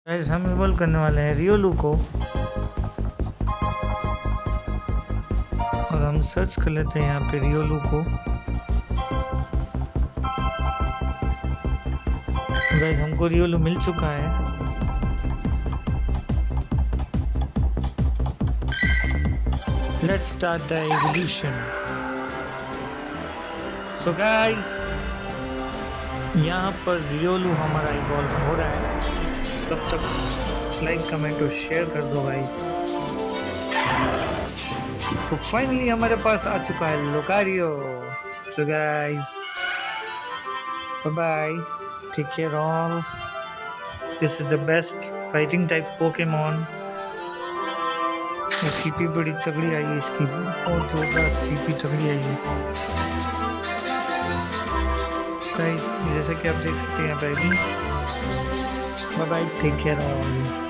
Guys हम evolve करने वाले हैं रियोलू को और हम सर्च कर लेते हैं यहाँ पे रियोलू को। गाइस हमको रियोलू मिल चुका है। Let's start the evolution. So guys यहाँ पर रियोलू हमारा इवॉल्व हो रहा है। तब तक लाइक कमेंट और शेयर कर दो गाइस। तो फाइनली हमारे पास आ चुका है Lucario. So guys bye bye, take care all. This is the best fighting type Pokemon. CP बड़ी तगड़ी आई है इसकी, बहुत जोरदार सीपी तगड़ी आई है गाइस, जैसे कि आप देख सकते हैं यहाँ पे। Bye bye, take care all.